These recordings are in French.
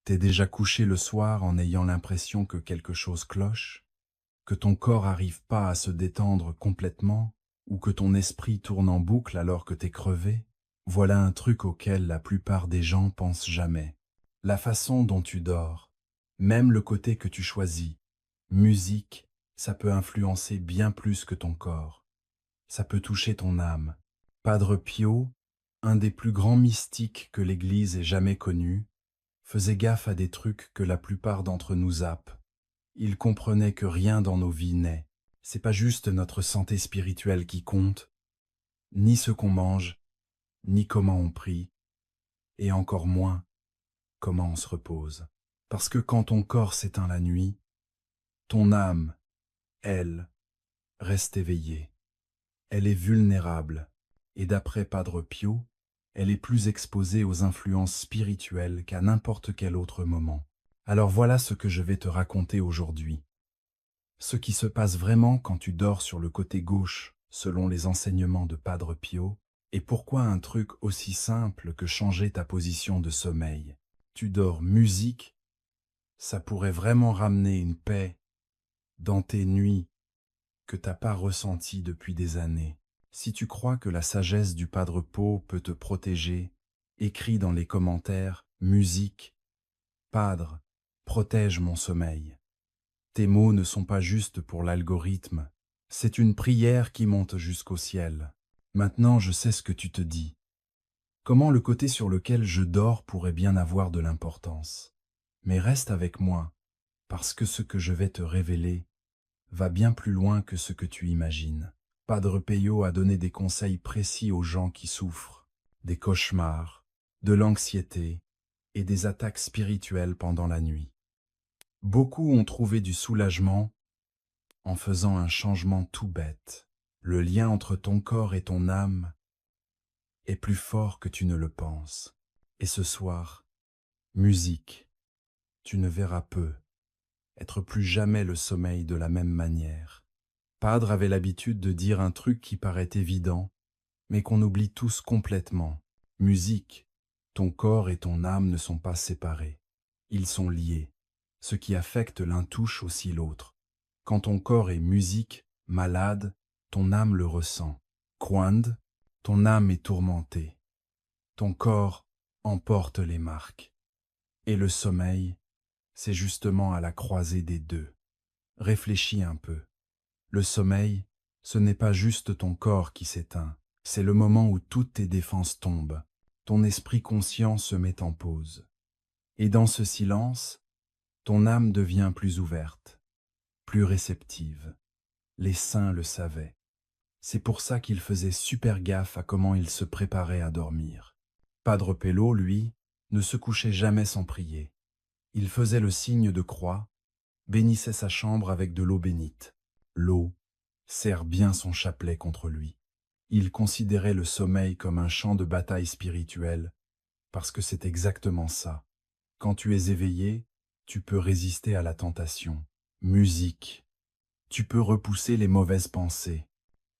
T'es déjà couché le soir en ayant l'impression que quelque chose cloche, que ton corps arrive pas à se détendre complètement, ou que ton esprit tourne en boucle alors que t'es crevé? Voilà un truc auquel la plupart des gens pensent jamais. La façon dont tu dors, même le côté que tu choisis, musique, ça peut influencer bien plus que ton corps. Ça peut toucher ton âme. Padre Pio, un des plus grands mystiques que l'Église ait jamais connu, faisait gaffe à des trucs que la plupart d'entre nous zappent. Il comprenait que rien dans nos vies n'est. C'est pas juste notre santé spirituelle qui compte, ni ce qu'on mange, ni comment on prie, et encore moins comment on se repose. Parce que quand ton corps s'éteint la nuit, ton âme, elle, reste éveillée. Elle est vulnérable, et d'après Padre Pio, elle est plus exposée aux influences spirituelles qu'à n'importe quel autre moment. Alors voilà ce que je vais te raconter aujourd'hui. Ce qui se passe vraiment quand tu dors sur le côté gauche, selon les enseignements de Padre Pio, et pourquoi un truc aussi simple que changer ta position de sommeil. Tu dors musique, ça pourrait vraiment ramener une paix dans tes nuits que t'as pas ressentie depuis des années. Si tu crois que la sagesse du Padre Pio peut te protéger, écris dans les commentaires « Musique, Padre, protège mon sommeil ». Tes mots ne sont pas juste pour l'algorithme, c'est une prière qui monte jusqu'au ciel. Maintenant je sais ce que tu te dis. Comment le côté sur lequel je dors pourrait bien avoir de l'importance. Mais reste avec moi, parce que ce que je vais te révéler va bien plus loin que ce que tu imagines. Padre Pio a donné des conseils précis aux gens qui souffrent, des cauchemars, de l'anxiété et des attaques spirituelles pendant la nuit. Beaucoup ont trouvé du soulagement en faisant un changement tout bête. Le lien entre ton corps et ton âme est plus fort que tu ne le penses. Et ce soir, musique, tu ne verras peu être plus jamais le sommeil de la même manière. Padre avait l'habitude de dire un truc qui paraît évident, mais qu'on oublie tous complètement. Musique, ton corps et ton âme ne sont pas séparés. Ils sont liés. Ce qui affecte l'un touche aussi l'autre. Quand ton corps est musique, malade, ton âme le ressent. Quando, ton âme est tourmentée. Ton corps emporte les marques. Et le sommeil, c'est justement à la croisée des deux. Réfléchis un peu. Le sommeil, ce n'est pas juste ton corps qui s'éteint, c'est le moment où toutes tes défenses tombent. Ton esprit conscient se met en pause. Et dans ce silence, ton âme devient plus ouverte, plus réceptive. Les saints le savaient. C'est pour ça qu'il faisait super gaffe à comment il se préparait à dormir. Padre Pio, lui, ne se couchait jamais sans prier. Il faisait le signe de croix, bénissait sa chambre avec de l'eau bénite. L'eau serre bien son chapelet contre lui. Il considérait le sommeil comme un champ de bataille spirituel, parce que c'est exactement ça. Quand tu es éveillé, tu peux résister à la tentation. Musique. Tu peux repousser les mauvaises pensées.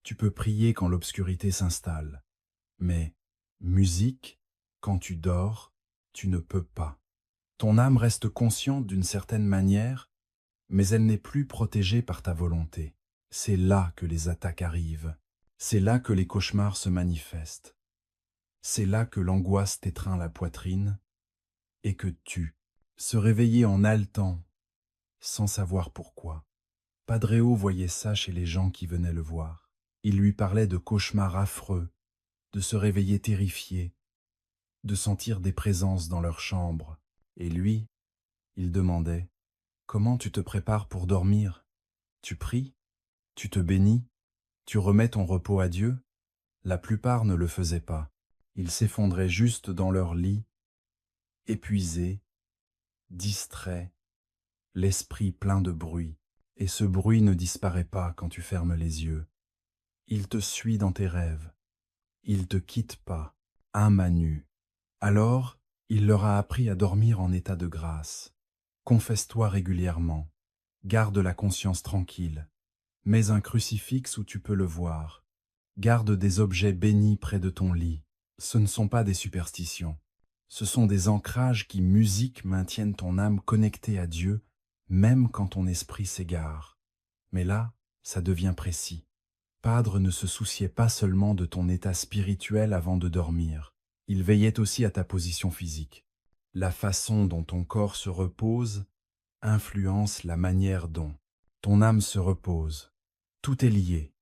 Tu peux prier quand l'obscurité s'installe. Mais, musique, quand tu dors, tu ne peux pas. Ton âme reste consciente d'une certaine manière, mais elle n'est plus protégée par ta volonté. C'est là que les attaques arrivent. C'est là que les cauchemars se manifestent. C'est là que l'angoisse t'étreint la poitrine et que tu, se réveiller en haletant, sans savoir pourquoi. Padreo voyait ça chez les gens qui venaient le voir. Il lui parlait de cauchemars affreux, de se réveiller terrifié, de sentir des présences dans leur chambre. Et lui, il demandait, « Comment tu te prépares pour dormir? Tu pries? Tu te bénis? Tu remets ton repos à Dieu ?» La plupart ne le faisaient pas. Ils s'effondraient juste dans leur lit, épuisés, distraits, l'esprit plein de bruit. Et ce bruit ne disparaît pas quand tu fermes les yeux. Il te suit dans tes rêves. Il te quitte pas, âme à nu. Alors, il leur a appris à dormir en état de grâce. Confesse-toi régulièrement. Garde la conscience tranquille. Mets un crucifix où tu peux le voir. Garde des objets bénis près de ton lit. Ce ne sont pas des superstitions. Ce sont des ancrages qui, musique, maintiennent ton âme connectée à Dieu, même quand ton esprit s'égare. Mais là, ça devient précis. Padre ne se souciait pas seulement de ton état spirituel avant de dormir. Il veillait aussi à ta position physique. La façon dont ton corps se repose influence la manière dont ton âme se repose. Tout est lié.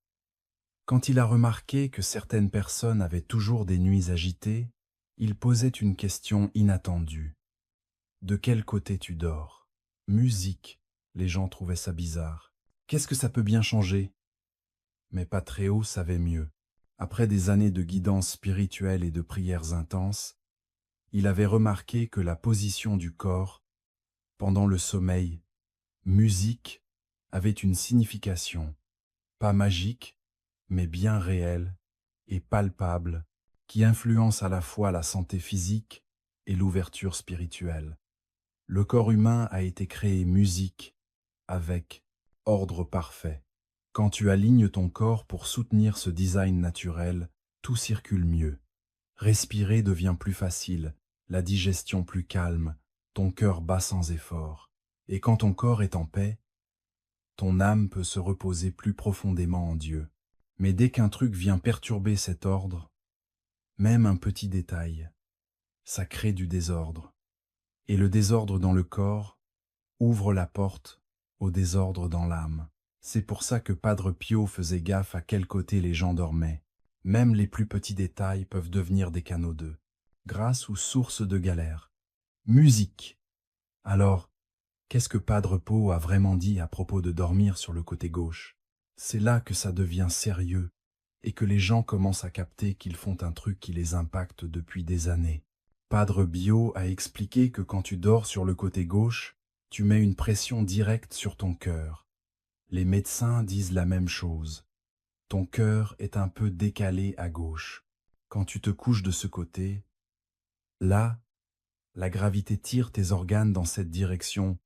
Quand il a remarqué que certaines personnes avaient toujours des nuits agitées, il posait une question inattendue. De quel côté tu dors? Musique. Les gens trouvaient ça bizarre. Qu'est-ce que ça peut bien changer? Mais Patréo savait mieux. Après des années de guidance spirituelle et de prières intenses, il avait remarqué que la position du corps, pendant le sommeil, musique, avait une signification, pas magique, mais bien réelle et palpable, qui influence à la fois la santé physique et l'ouverture spirituelle. Le corps humain a été créé musique, avec ordre parfait. Quand tu alignes ton corps pour soutenir ce design naturel, tout circule mieux. Respirer devient plus facile, la digestion plus calme, ton cœur bat sans effort. Et quand ton corps est en paix, ton âme peut se reposer plus profondément en Dieu. Mais dès qu'un truc vient perturber cet ordre, même un petit détail, ça crée du désordre. Et le désordre dans le corps ouvre la porte au désordre dans l'âme. C'est pour ça que Padre Pio faisait gaffe à quel côté les gens dormaient. Même les plus petits détails peuvent devenir des canaux d'eux, grâce ou source de galère. Musique. Alors, qu'est-ce que Padre Pio a vraiment dit à propos de dormir sur le côté gauche? C'est là que ça devient sérieux et que les gens commencent à capter qu'ils font un truc qui les impacte depuis des années. Padre Pio a expliqué que quand tu dors sur le côté gauche, tu mets une pression directe sur ton cœur. Les médecins disent la même chose. Ton cœur est un peu décalé à gauche. Quand tu te couches de ce côté, là, la gravité tire tes organes dans cette direction,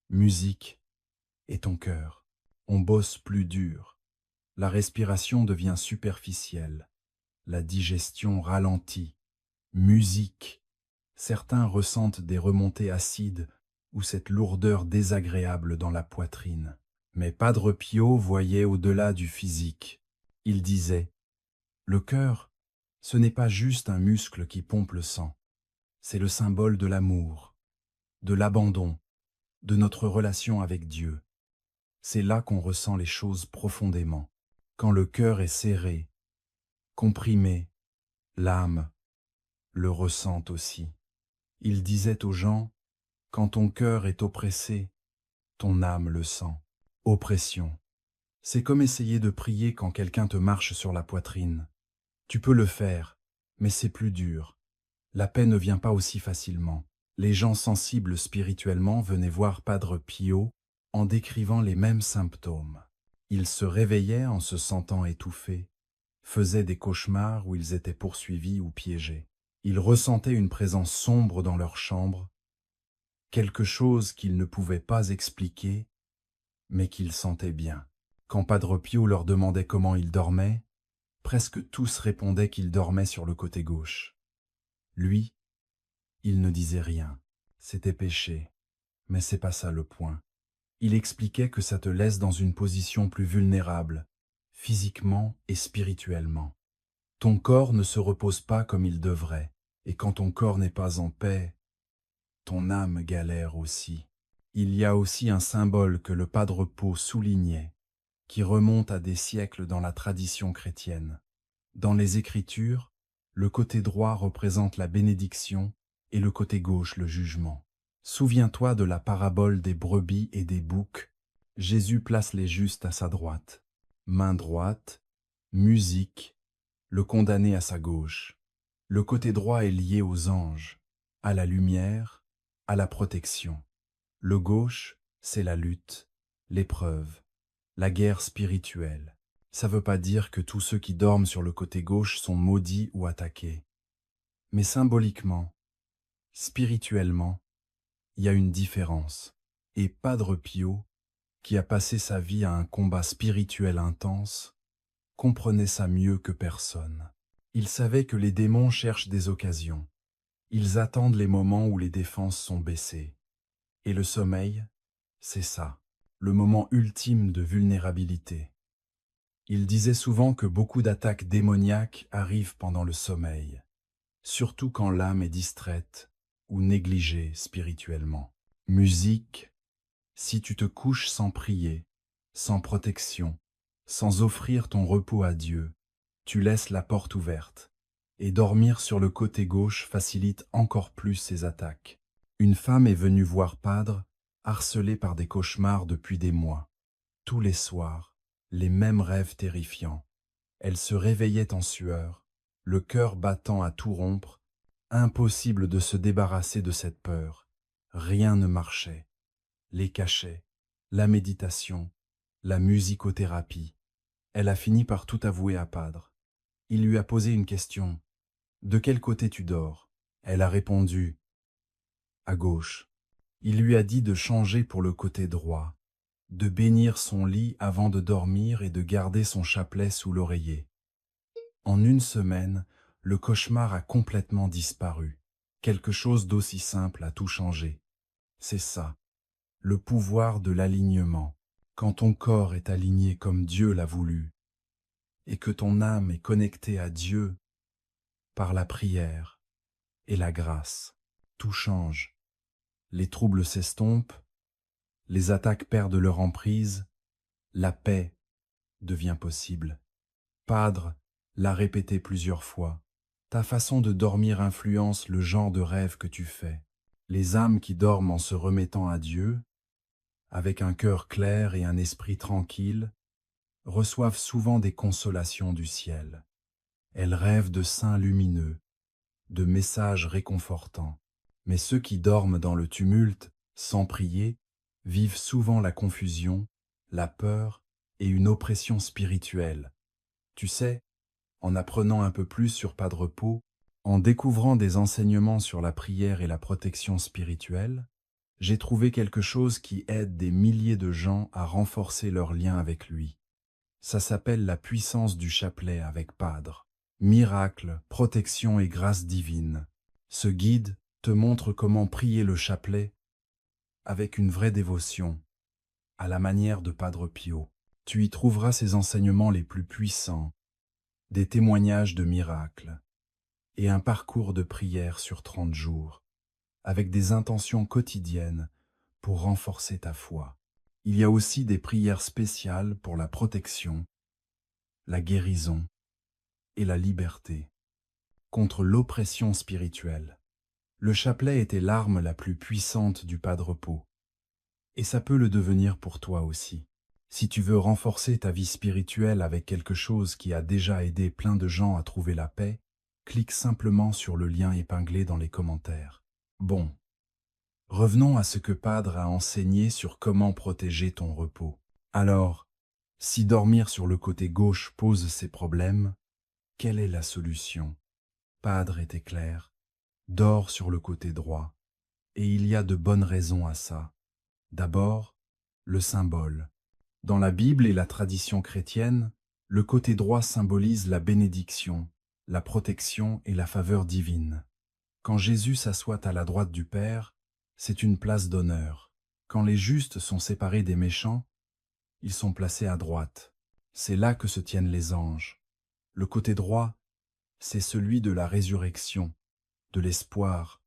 musique et ton cœur. On bosse plus dur. La respiration devient superficielle. La digestion ralentit. Musique. Certains ressentent des remontées acides ou cette lourdeur désagréable dans la poitrine. Mais Padre Pio voyait au-delà du physique. Il disait, le cœur, ce n'est pas juste un muscle qui pompe le sang. C'est le symbole de l'amour, de l'abandon, de notre relation avec Dieu. C'est là qu'on ressent les choses profondément. Quand le cœur est serré, comprimé, l'âme le ressent aussi. Il disait aux gens, quand ton cœur est oppressé, ton âme le sent. Oppression. C'est comme essayer de prier quand quelqu'un te marche sur la poitrine. Tu peux le faire, mais c'est plus dur. La paix ne vient pas aussi facilement. Les gens sensibles spirituellement venaient voir Padre Pio en décrivant les mêmes symptômes. Ils se réveillaient en se sentant étouffés, faisaient des cauchemars où ils étaient poursuivis ou piégés. Ils ressentaient une présence sombre dans leur chambre, quelque chose qu'ils ne pouvaient pas expliquer, mais qu'ils sentaient bien. Quand Padre Pio leur demandait comment ils dormaient, presque tous répondaient qu'ils dormaient sur le côté gauche. Lui, il ne disait rien. C'était péché. Mais c'est pas ça le point. Il expliquait que ça te laisse dans une position plus vulnérable, physiquement et spirituellement. Ton corps ne se repose pas comme il devrait, et quand ton corps n'est pas en paix, ton âme galère aussi. Il y a aussi un symbole que le Padre Pio soulignait, qui remonte à des siècles dans la tradition chrétienne. Dans les Écritures, le côté droit représente la bénédiction et le côté gauche le jugement. Souviens-toi de la parabole des brebis et des boucs. Jésus place les justes à sa droite. Main droite, musique, le condamné à sa gauche. Le côté droit est lié aux anges, à la lumière, à la protection. Le gauche, c'est la lutte, l'épreuve, la guerre spirituelle. Ça veut pas dire que tous ceux qui dorment sur le côté gauche sont maudits ou attaqués. Mais symboliquement, spirituellement, il y a une différence. Et Padre Pio, qui a passé sa vie à un combat spirituel intense, comprenait ça mieux que personne. Il savait que les démons cherchent des occasions. Ils attendent les moments où les défenses sont baissées. Et le sommeil, c'est ça, le moment ultime de vulnérabilité. Il disait souvent que beaucoup d'attaques démoniaques arrivent pendant le sommeil, surtout quand l'âme est distraite ou négligée spirituellement. Musique, si tu te couches sans prier, sans protection, sans offrir ton repos à Dieu, tu laisses la porte ouverte. Et dormir sur le côté gauche facilite encore plus ces attaques. Une femme est venue voir Padre, harcelée par des cauchemars depuis des mois. Tous les soirs, les mêmes rêves terrifiants. Elle se réveillait en sueur, le cœur battant à tout rompre, impossible de se débarrasser de cette peur. Rien ne marchait. Les cachets, la méditation, la musicothérapie. Elle a fini par tout avouer à Padre. Il lui a posé une question. « De quel côté tu dors ?» Elle a répondu « À gauche ». Il lui a dit de changer pour le côté droit, de bénir son lit avant de dormir et de garder son chapelet sous l'oreiller. En une semaine, le cauchemar a complètement disparu. Quelque chose d'aussi simple a tout changé. C'est ça, le pouvoir de l'alignement. Quand ton corps est aligné comme Dieu l'a voulu, et que ton âme est connectée à Dieu par la prière et la grâce, tout change. Les troubles s'estompent, les attaques perdent leur emprise, la paix devient possible. Padre l'a répété plusieurs fois. Ta façon de dormir influence le genre de rêve que tu fais. Les âmes qui dorment en se remettant à Dieu, avec un cœur clair et un esprit tranquille, reçoivent souvent des consolations du ciel. Elles rêvent de saints lumineux, de messages réconfortants. Mais ceux qui dorment dans le tumulte, sans prier, vivent souvent la confusion, la peur et une oppression spirituelle. Tu sais, en apprenant un peu plus sur Padre Pio, en découvrant des enseignements sur la prière et la protection spirituelle, j'ai trouvé quelque chose qui aide des milliers de gens à renforcer leur lien avec lui. Ça s'appelle la puissance du chapelet avec Padre. Miracle, protection et grâce divine. Ce guide te montre comment prier le chapelet avec une vraie dévotion, à la manière de Padre Pio. Tu y trouveras ses enseignements les plus puissants, des témoignages de miracles et un parcours de prière sur 30 jours, avec des intentions quotidiennes pour renforcer ta foi. Il y a aussi des prières spéciales pour la protection, la guérison et la liberté, contre l'oppression spirituelle. Le chapelet était l'arme la plus puissante du Padre Pio, et ça peut le devenir pour toi aussi. Si tu veux renforcer ta vie spirituelle avec quelque chose qui a déjà aidé plein de gens à trouver la paix, clique simplement sur le lien épinglé dans les commentaires. Bon, revenons à ce que Padre a enseigné sur comment protéger ton repos. Alors, si dormir sur le côté gauche pose ces problèmes, quelle est la solution? Padre était clair. Dors sur le côté droit. Et il y a de bonnes raisons à ça. D'abord, le symbole. Dans la Bible et la tradition chrétienne, le côté droit symbolise la bénédiction, la protection et la faveur divine. Quand Jésus s'assoit à la droite du Père, c'est une place d'honneur. Quand les justes sont séparés des méchants, ils sont placés à droite. C'est là que se tiennent les anges. Le côté droit, c'est celui de la résurrection, de l'espoir,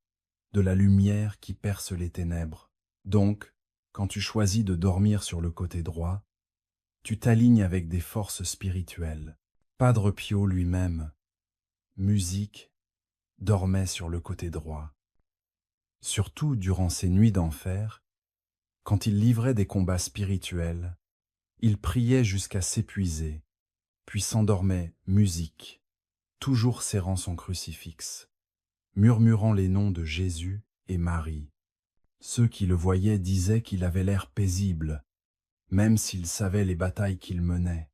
de la lumière qui perce les ténèbres. Donc, quand tu choisis de dormir sur le côté droit, tu t'alignes avec des forces spirituelles. Padre Pio lui-même, musique, dormait sur le côté droit. Surtout durant ses nuits d'enfer, quand il livrait des combats spirituels, il priait jusqu'à s'épuiser, puis s'endormait musique, toujours serrant son crucifix, murmurant les noms de Jésus et Marie. Ceux qui le voyaient disaient qu'il avait l'air paisible, même s'il savait les batailles qu'il menait.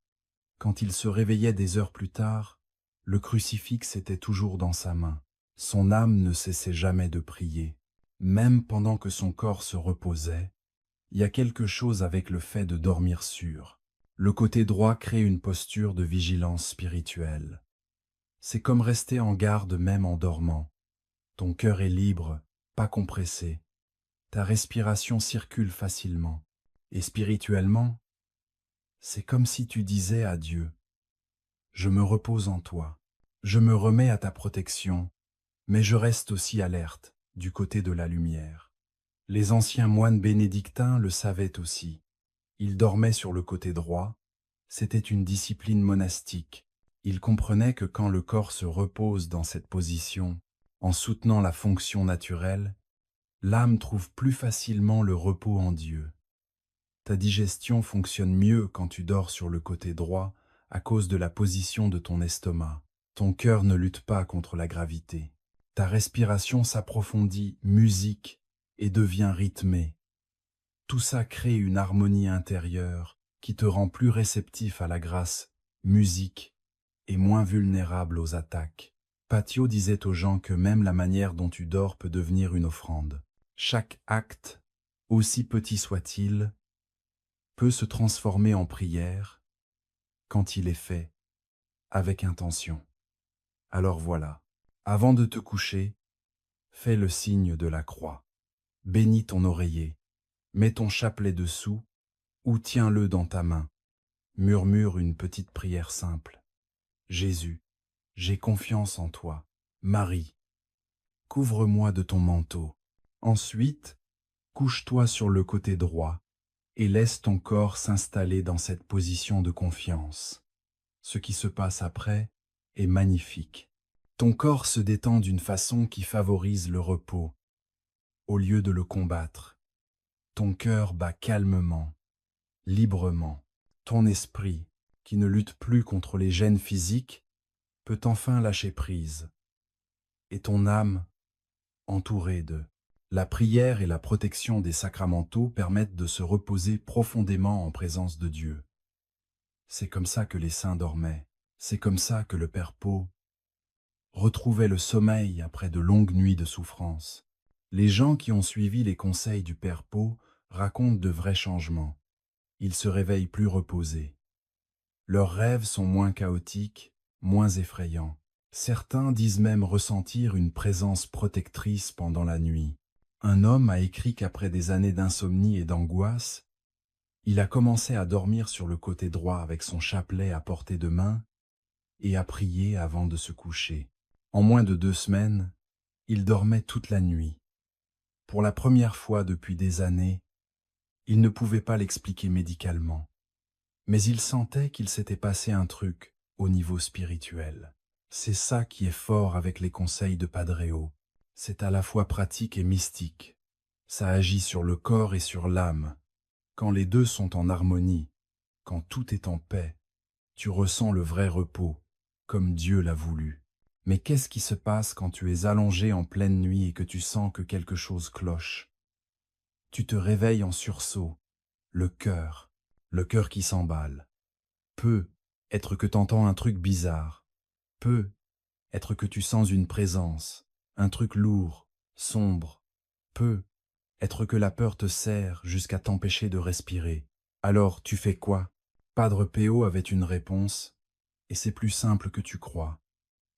Quand il se réveillait des heures plus tard, le crucifix était toujours dans sa main. Son âme ne cessait jamais de prier. Même pendant que son corps se reposait, il y a quelque chose avec le fait de dormir sûr. Le côté droit crée une posture de vigilance spirituelle. C'est comme rester en garde même en dormant. Ton cœur est libre, pas compressé. Ta respiration circule facilement. Et spirituellement, c'est comme si tu disais à Dieu, je me repose en toi, je me remets à ta protection, mais je reste aussi alerte du côté de la lumière. Les anciens moines bénédictins le savaient aussi. Ils dormaient sur le côté droit, c'était une discipline monastique. Ils comprenaient que quand le corps se repose dans cette position, en soutenant la fonction naturelle, l'âme trouve plus facilement le repos en Dieu. Ta digestion fonctionne mieux quand tu dors sur le côté droit à cause de la position de ton estomac. Ton cœur ne lutte pas contre la gravité. Ta respiration s'approfondit, musique, et devient rythmée. Tout ça crée une harmonie intérieure qui te rend plus réceptif à la grâce, musique, et moins vulnérable aux attaques. Patio disait aux gens que même la manière dont tu dors peut devenir une offrande. Chaque acte, aussi petit soit-il, peut se transformer en prière quand il est fait avec intention. Alors voilà, avant de te coucher, fais le signe de la croix. Bénis ton oreiller, mets ton chapelet dessous ou tiens-le dans ta main. Murmure une petite prière simple. Jésus, j'ai confiance en toi. Marie, couvre-moi de ton manteau. Ensuite, couche-toi sur le côté droit et laisse ton corps s'installer dans cette position de confiance. Ce qui se passe après est magnifique. Ton corps se détend d'une façon qui favorise le repos, au lieu de le combattre. Ton cœur bat calmement, librement. Ton esprit, qui ne lutte plus contre les gènes physiques, peut enfin lâcher prise. Et ton âme, entourée de la prière et la protection des sacramentaux permettent de se reposer profondément en présence de Dieu. C'est comme ça que les saints dormaient. C'est comme ça que le Père Pau retrouvait le sommeil après de longues nuits de souffrance. Les gens qui ont suivi les conseils du Père Pau racontent de vrais changements. Ils se réveillent plus reposés. Leurs rêves sont moins chaotiques, moins effrayants. Certains disent même ressentir une présence protectrice pendant la nuit. Un homme a écrit qu'après des années d'insomnie et d'angoisse, il a commencé à dormir sur le côté droit avec son chapelet à portée de main et à prier avant de se coucher. En moins de 2 semaines, il dormait toute la nuit. Pour la première fois depuis des années, il ne pouvait pas l'expliquer médicalement, mais il sentait qu'il s'était passé un truc au niveau spirituel. C'est ça qui est fort avec les conseils de Padre. C'est à la fois pratique et mystique. Ça agit sur le corps et sur l'âme. Quand les deux sont en harmonie, quand tout est en paix, tu ressens le vrai repos, comme Dieu l'a voulu. Mais qu'est-ce qui se passe quand tu es allongé en pleine nuit et que tu sens que quelque chose cloche? Tu te réveilles en sursaut, le cœur qui s'emballe. Peut être que t'entends un truc bizarre, peut être que tu sens une présence, un truc lourd, sombre, peut être que la peur te serre jusqu'à t'empêcher de respirer. Alors tu fais quoi? Padre Pio avait une réponse, et c'est plus simple que tu crois.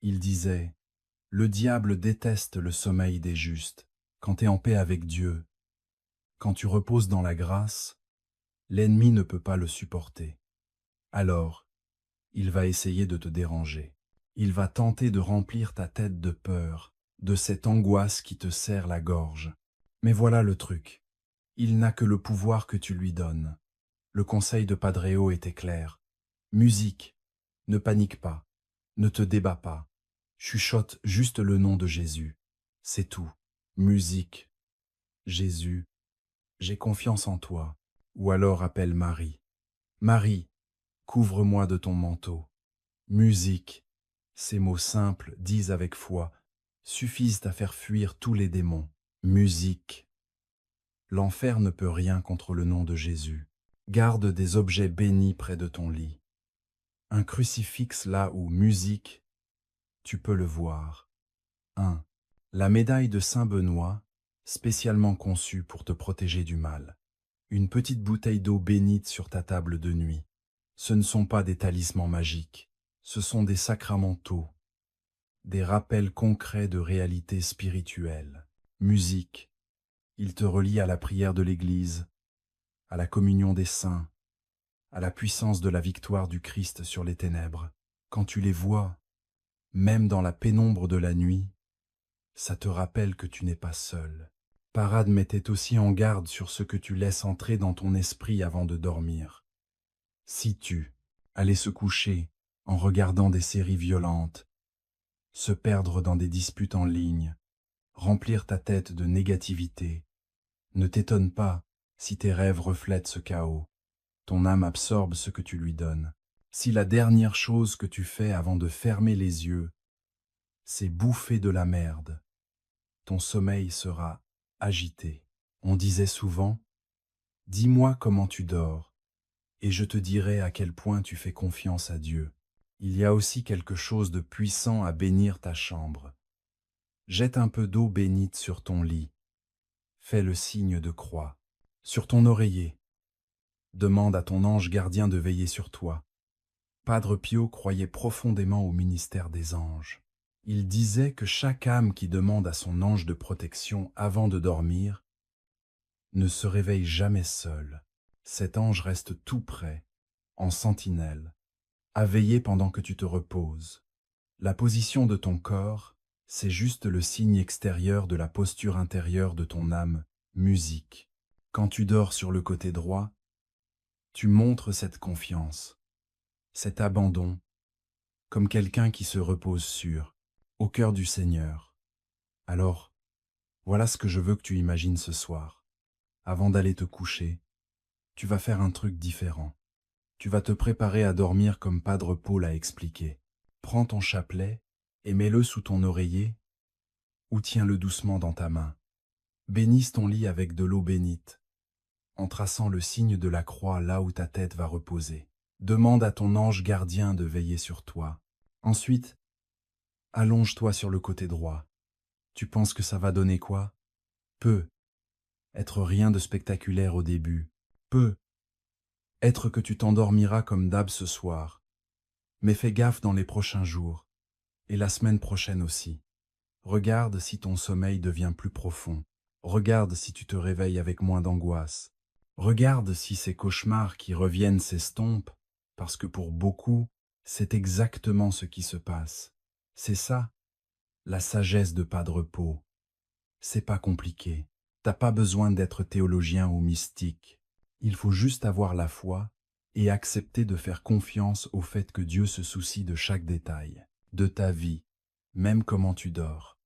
Il disait, le diable déteste le sommeil des justes. Quand tu es en paix avec Dieu, quand tu reposes dans la grâce, l'ennemi ne peut pas le supporter. Alors, il va essayer de te déranger. Il va tenter de remplir ta tête de peur, de cette angoisse qui te serre la gorge. Mais voilà le truc. Il n'a que le pouvoir que tu lui donnes. Le conseil de Padre était clair. Musique, ne panique pas, ne te débats pas. Chuchote juste le nom de Jésus. C'est tout. Musique. Jésus, j'ai confiance en toi. Ou alors appelle Marie. Marie, couvre-moi de ton manteau. Musique. Ces mots simples, dits avec foi, suffisent à faire fuir tous les démons. Musique. L'enfer ne peut rien contre le nom de Jésus. Garde des objets bénis près de ton lit. Un crucifix là où musique, tu peux le voir. 1. La médaille de Saint Benoît, spécialement conçue pour te protéger du mal. Une petite bouteille d'eau bénite sur ta table de nuit. Ce ne sont pas des talismans magiques, ce sont des sacramentaux. des rappels concrets de réalité spirituelle. Musique, il te relie à la prière de l'Église, à la communion des saints, à la puissance de la victoire du Christ sur les ténèbres. Quand tu les vois, même dans la pénombre de la nuit, ça te rappelle que tu n'es pas seul. Parade mettait aussi en garde sur ce que tu laisses entrer dans ton esprit avant de dormir. Si tu allais se coucher en regardant des séries violentes, se perdre dans des disputes en ligne, remplir ta tête de négativité, ne t'étonne pas si tes rêves reflètent ce chaos. Ton âme absorbe ce que tu lui donnes. Si la dernière chose que tu fais avant de fermer les yeux, c'est bouffer de la merde, ton sommeil sera agité. On disait souvent, dis-moi comment tu dors, et je te dirai à quel point tu fais confiance à Dieu. Il y a aussi quelque chose de puissant à bénir ta chambre. Jette un peu d'eau bénite sur ton lit. Fais le signe de croix. Sur ton oreiller, demande à ton ange gardien de veiller sur toi. Padre Pio croyait profondément au ministère des anges. Il disait que chaque âme qui demande à son ange de protection avant de dormir ne se réveille jamais seul. Cet ange reste tout près, en sentinelle, à veiller pendant que tu te reposes. La position de ton corps, c'est juste le signe extérieur de la posture intérieure de ton âme, musique. Quand tu dors sur le côté droit, tu montres cette confiance, cet abandon, comme quelqu'un qui se repose sûr, au cœur du Seigneur. Alors, voilà ce que je veux que tu imagines ce soir. Avant d'aller te coucher, tu vas faire un truc différent. Tu vas te préparer à dormir comme Padre Paul a expliqué. Prends ton chapelet et mets-le sous ton oreiller ou tiens-le doucement dans ta main. Bénisse ton lit avec de l'eau bénite, en traçant le signe de la croix là où ta tête va reposer. Demande à ton ange gardien de veiller sur toi. Ensuite, allonge-toi sur le côté droit. Tu penses que ça va donner quoi? Peu. Être rien de spectaculaire au début. Peu. Être que tu t'endormiras comme d'hab ce soir. Mais fais gaffe dans les prochains jours. Et la semaine prochaine aussi. Regarde si ton sommeil devient plus profond. Regarde si tu te réveilles avec moins d'angoisse. Regarde si ces cauchemars qui reviennent s'estompent, parce que pour beaucoup, c'est exactement ce qui se passe. C'est ça, la sagesse de Padre Pau. C'est pas compliqué. T'as pas besoin d'être théologien ou mystique. Il faut juste avoir la foi et accepter de faire confiance au fait que Dieu se soucie de chaque détail, de ta vie, même comment tu dors.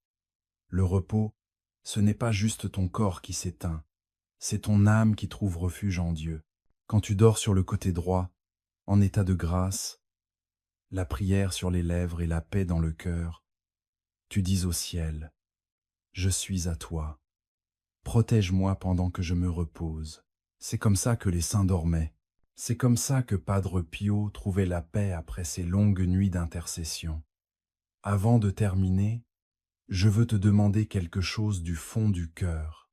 Le repos, ce n'est pas juste ton corps qui s'éteint, c'est ton âme qui trouve refuge en Dieu. Quand tu dors sur le côté droit, en état de grâce, la prière sur les lèvres et la paix dans le cœur, tu dis au ciel, « Je suis à toi. Protège-moi pendant que je me repose. » C'est comme ça que les saints dormaient. C'est comme ça que Padre Pio trouvait la paix après ses longues nuits d'intercession. Avant de terminer, je veux te demander quelque chose du fond du cœur.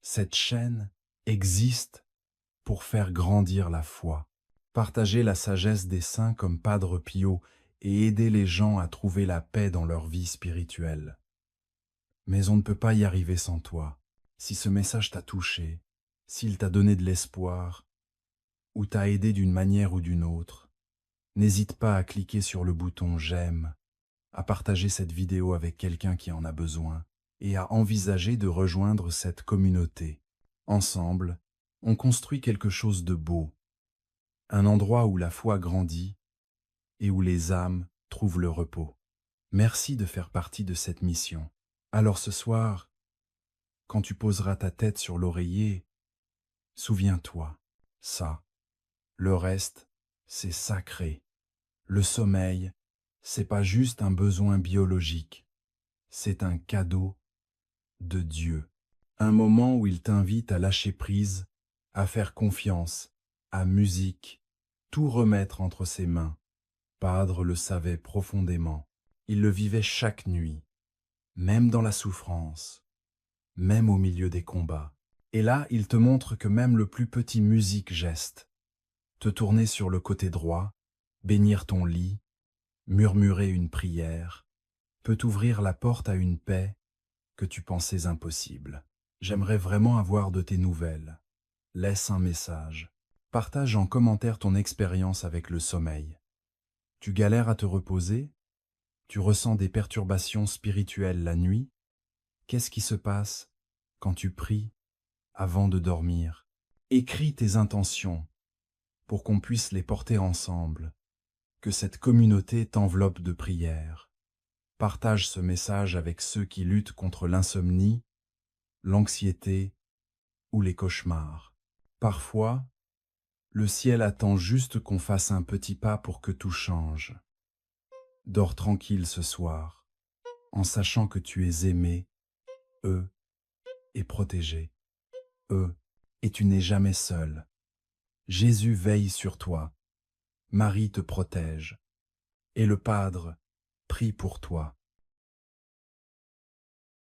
Cette chaîne existe pour faire grandir la foi, partager la sagesse des saints comme Padre Pio et aider les gens à trouver la paix dans leur vie spirituelle. Mais on ne peut pas y arriver sans toi. Si ce message t'a touché, s'il t'a donné de l'espoir, ou t'a aidé d'une manière ou d'une autre, n'hésite pas à cliquer sur le bouton « J'aime », à partager cette vidéo avec quelqu'un qui en a besoin, et à envisager de rejoindre cette communauté. Ensemble, on construit quelque chose de beau, un endroit où la foi grandit et où les âmes trouvent le repos. Merci de faire partie de cette mission. Alors ce soir, quand tu poseras ta tête sur l'oreiller, souviens-toi, ça, le reste, c'est sacré. Le sommeil, c'est pas juste un besoin biologique, c'est un cadeau de Dieu. Un moment où il t'invite à lâcher prise, à faire confiance, à musique, tout remettre entre ses mains. Padre le savait profondément. Il le vivait chaque nuit, même dans la souffrance, même au milieu des combats. Et là, il te montre que même le plus petit musique geste. Te tourner sur le côté droit, bénir ton lit, murmurer une prière, peut t'ouvrir la porte à une paix que tu pensais impossible. J'aimerais vraiment avoir de tes nouvelles. Laisse un message. Partage en commentaire ton expérience avec le sommeil. Tu galères à te reposer? Tu ressens des perturbations spirituelles la nuit? Qu'est-ce qui se passe quand tu pries avant de dormir? Écris tes intentions pour qu'on puisse les porter ensemble. Que cette communauté t'enveloppe de prières. Partage ce message avec ceux qui luttent contre l'insomnie, l'anxiété ou les cauchemars. Parfois, le ciel attend juste qu'on fasse un petit pas pour que tout change. Dors tranquille ce soir, en sachant que tu es aimé, et protégé, et tu n'es jamais seul. Jésus veille sur toi, Marie te protège, et le Padre prie pour toi.